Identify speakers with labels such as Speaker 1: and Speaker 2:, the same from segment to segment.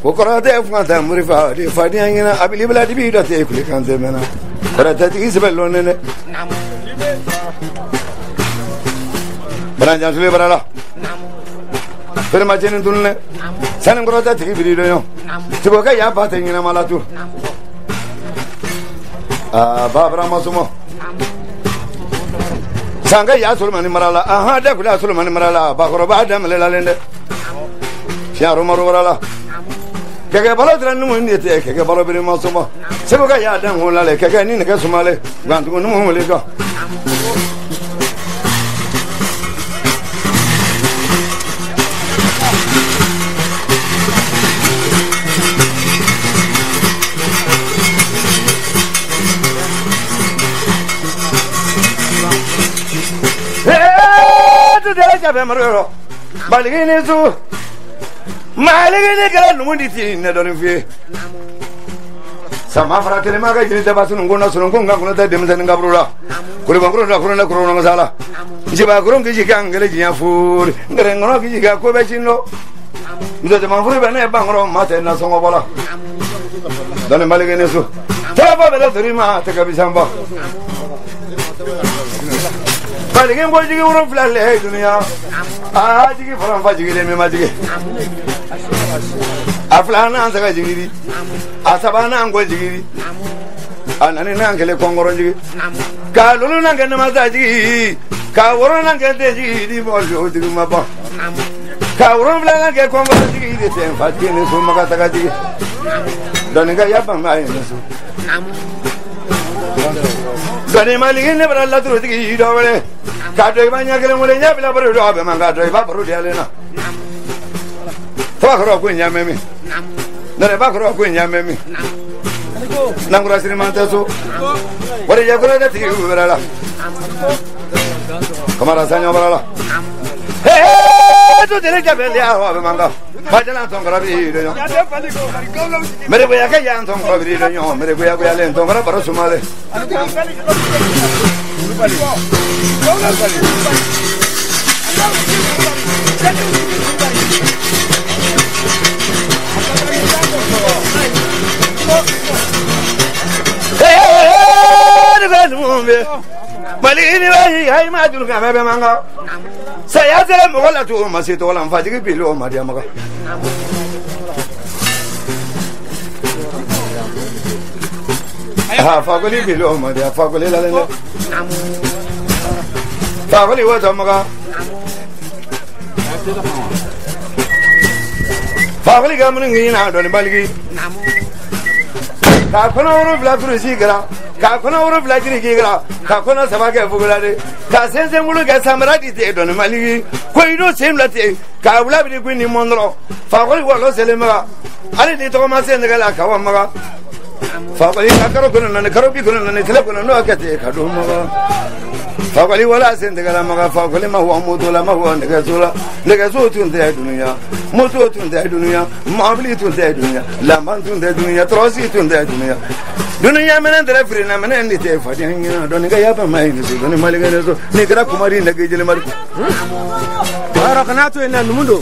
Speaker 1: Kokorate fanta murifa di fadiangina abilibla di bida te kulikante mena. Korate ti isbellonene. Baranja sule barala. Ferma jenin tunne. Sanin korate ti bidido yo. Tiboka ya patengina malatu. Babra masumo. Sanga ya sulmani marala. Aha da kula sulmani marala. Bakoro ba da melela lende. Siaro maro marala. Keke balo tran numu ndete keke balo biri masumo. Seboka ya dan holale keke ni neke sumale. Gantu numu moleka. Maro baligini su maligini kala numunditi ne don fi sama fratele maga jini tabasu ngona sunu ngonga kuna ta demza ngabrula kuli bangro da kurona kurona masala jiba kuron kiji kangele jiya fur ngere ngono kiji ga ko be chinno ndo de manfuri bene bangro mate na songo bola don baligini su taba bele dorima ta kabisamba Baligin boy jigi wuro flalle hey dunya jigi faram fa jigi le me ma jigi aflana an saka jigi asabana an go jigi anani nan kele kongoro jigi ka lulu nan ken ma jigi ka woro nan ken te jigi di bol jo digi ma ba ka woro flalle ke kongoro jigi de ten fa jigi ne so ma ka taka jigi don ga ya ba mai ne so Gani maligin ne bara turu tigi do wale ka do banya kele mole nya bila baro do abe manga do ba baro dia lena fa khoro ko nya memi nare ba khoro ko nya memi nangura sini manta so wale ya khoro da tigi ubera la kamara sanyo bara la to dele ka bele abe manga Bajana tongkara bi do yo. Mere boya ka yan tongkara bi do yo. Mere boya boya len tongkara baro sumale. Malini wahi hai majul ka bebe manga. Saya sele mogola tu masih tu orang fajri pilu madia maga. Fagoli pilu madia fagoli lalene. Fagoli wajah maga. Fagoli kamu ni na doni baligi. Kakuna orang belakang sih kira. Kakuna orang belakang kira. Kakuna sebagai fugulade. Kasense mulu ga samarati te don maligi ko ido semlate ka wula bi ko ni mondro fa ko walo selema ali ni to ma sen ngala ka wa maga fa ko ka karo ko nan karo bi ko nan tele ko no akate ka do maga fa ko wala sen ngala maga fa ko ma huwa mudula ma huwa ndaga so tun te dunya moto tun te dunya mabli tun te dunya laman tun te dunya trosi tun te dunya dunia menen dere frina menen ni te fadi hangina don ga yaba mai ni don maliga ne so ne kra kumari ne gejele mar ara kanato ina numundo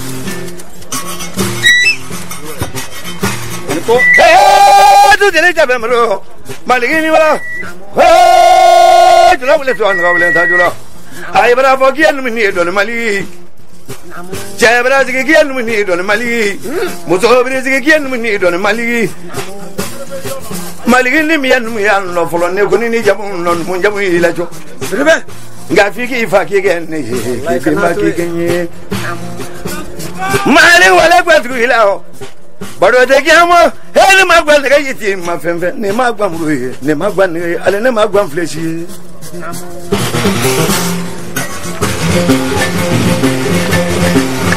Speaker 1: ko tu dere jabe maro maliga ni wala tu la wala tu an ga wala ta jula ay bara fo kian ni don mali jabra zige kian ni don mali muso bre zige kian ni don mali Maligin ni miyan no folo ne ko ni jamu non mun jamu ila jo rebe nga fiki faki gen ni ke maki genye mali wala kwatu ila o bado de gyamo he ni magwa de yiti ma femfe ni magwa mruye ni magwa ni ale ni magwa fleshi